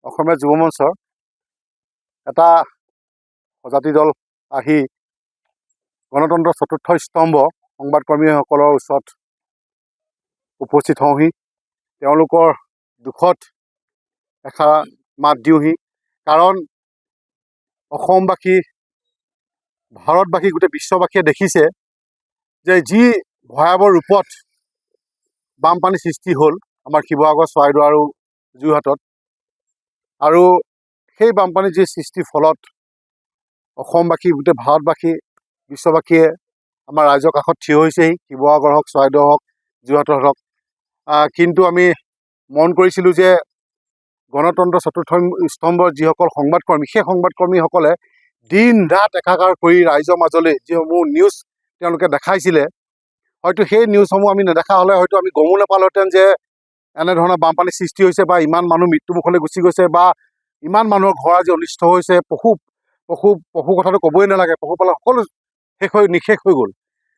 অসমীয়া যুৱ মঞ্চৰ এটা সজাতি দল আহি গণতন্ত্ৰ চতুৰ্থ স্তম্ভ সংবাদকৰ্মীসকলৰ ওচৰত উপস্থিত হওঁহি। তেওঁলোকৰ দুখত এষাৰ মাত দিওঁহি। কাৰণ অসমবাসী, ভাৰতবাসী, গোটেই বিশ্ববাসীয়ে দেখিছে যে যি ভয়াৱহ ৰূপত বানপানী সৃষ্টি হ'ল আমাৰ শিৱসাগৰ, চৰাইদেউ আৰু যোৰহাটত। আৰু সেই বানপানী যি সৃষ্টিৰ ফলত অসমবাসী, গোটেই ভাৰতবাসী, বিশ্ববাসীয়ে আমাৰ ৰাইজৰ কাষত থিয় হৈছেহি, শিৱসাগৰ হওক, চৰাইদেউ হওক, যোৰহাটৰ হওক। কিন্তু আমি মন কৰিছিলোঁ যে গণতন্ত্ৰ চতুৰ্থ স্তম্ভৰ যিসকল সংবাদকৰ্মী, সেই সংবাদকৰ্মীসকলে দিন ৰাত একাকাৰ কৰি ৰাইজৰ মাজলৈ যিসমূহ নিউজ তেওঁলোকে দেখাইছিলে, হয়তো সেই নিউজসমূহ আমি নেদেখা হ'লে হয়তো আমি গমো নাপালোহেঁতেন যে এনেধৰণৰ বানপানী সৃষ্টি হৈছে বা ইমান মানুহ মৃত্যুমুখলৈ গুচি গৈছে বা ইমান মানুহৰ ঘৰ আজি অনিষ্ট হৈছে। পশু কথাটো ক'বই নালাগে, পশুপালন সকলো নিশেষ হৈ গ'ল।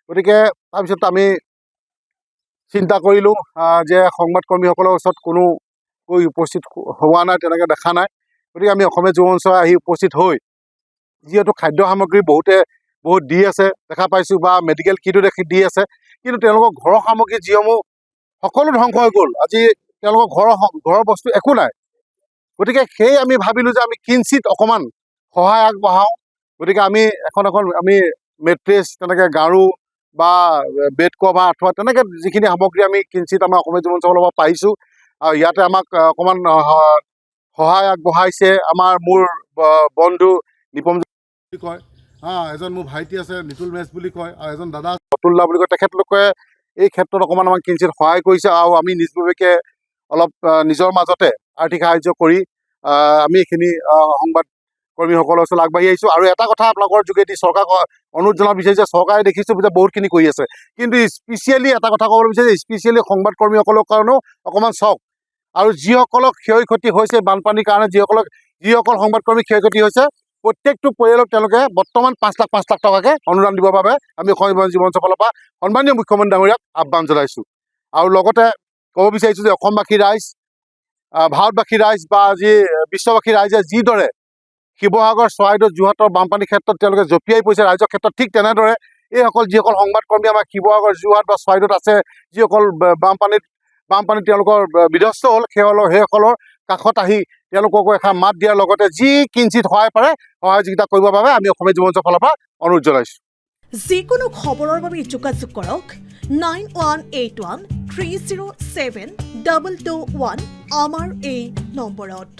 গতিকে তাৰপিছত আমি চিন্তা কৰিলোঁ যে সংবাদকৰ্মীসকলৰ ওচৰত কোনো উপস্থিত হোৱা নাই, তেনেকৈ দেখা নাই। গতিকে আমি অসমীয়া যুৱ মঞ্চ আহি উপস্থিত হৈ যিহেতু খাদ্য সামগ্ৰী বহুত দি আছে দেখা পাইছোঁ, বা মেডিকেল কিটো দি আছে, কিন্তু তেওঁলোকৰ ঘৰৰ সামগ্ৰী যিসমূহ সকলো ধ্বংস হৈ গ'ল। আজি তেওঁলোকৰ ঘৰৰ বস্তু একো নাই। গতিকে সেই আমি ভাবিলোঁ যে আমি কিঞ্চিত অকণমান সহায় আগবঢ়াওঁ। গতিকে আমি এখন আমি মেট্ৰেছ, তেনেকৈ গাৰু বা বেড কভাৰ, অথবা তেনেকৈ যিখিনি সামগ্ৰী আমি কিঞ্চিত আমাৰ অসমীয়া যুৱ মঞ্চৰ ফালৰ পৰা পাইছোঁ। আৰু ইয়াতে আমাক অকণমান সহায় আগবঢ়াইছে আমাৰ মোৰ বন্ধু নিপম বুলি কয়, এজন মোৰ ভাইটি আছে নিতুল মেচ বুলি কয়, আৰু এজন দাদা অতুল্লা বুলি কয়। তেখেতলোকে এই ক্ষেত্ৰত অকণমান আমাক কিঞ্চিত সহায় কৰিছে। আৰু আমি নিজভাৱে অলপ নিজৰ মাজতে আৰ্থিক সাহাৰ্য কৰি আমি এইখিনি সংবাদকৰ্মীসকলৰ ওচৰত আগবাঢ়ি আহিছোঁ। আৰু এটা কথা আপোনালোকৰ যোগেদি চৰকাৰক অনুৰোধ জনাব বিচাৰিছে, চৰকাৰে দেখিছোঁ যে বহুতখিনি কৰি আছে, কিন্তু স্পেচিয়েলি এটা কথা ক'বলৈ বিচাৰিছে, স্পেচিয়েলি সংবাদকৰ্মীসকলৰ কাৰণেও অকণমান চাওক। আৰু যিসকলক ক্ষয় ক্ষতি হৈছে বানপানীৰ কাৰণে, যিসকল সংবাদকৰ্মী ক্ষয় ক্ষতি হৈছে, প্ৰত্যেকটো পৰিয়ালক তেওঁলোকে বৰ্তমান 5 লাখ টকাকৈ অনুদান দিবৰ বাবে আমি অসমীয়া যুৱ মঞ্চৰ ফালৰ পৰা সন্মানীয় মুখ্যমন্ত্ৰী ডাঙৰীয়াক আহ্বান জনাইছোঁ। আৰু লগতে ক'ব বিচাৰিছোঁ যে অসমবাসী ৰাইজ, ভাৰতবাসী ৰাইজ বা বিশ্ববাসী ৰাইজে যিদৰে শিৱসাগৰ, চৰাইদেউ, যোৰহাটৰ বানপানীৰ ক্ষেত্ৰত তেওঁলোকে জঁপিয়াই পৰিছে ৰাইজৰ ক্ষেত্ৰত, ঠিক তেনেদৰে যিসকল সংবাদকৰ্মী আমাৰ শিৱসাগৰ, যোৰহাট বা চৰাইদেউত আছে, যিসকল বানপানীত তেওঁলোকৰ বিধ্বস্ত হ'ল, সেইসকলৰ কাষত আহি তেওঁলোককো এষাৰ মাত দিয়াৰ লগতে যি কিঞ্চিত সহায় পাৰে সহযোগিতা কৰিবৰ বাবে আমি অসমীয়া যুৱ মঞ্চৰ ফালৰ পৰা অনুৰোধ জনাইছোঁ। যিকোনো খবৰৰ বাবে যোগাযোগ কৰক 9181 307 221 আমাৰ এই নম্বৰত।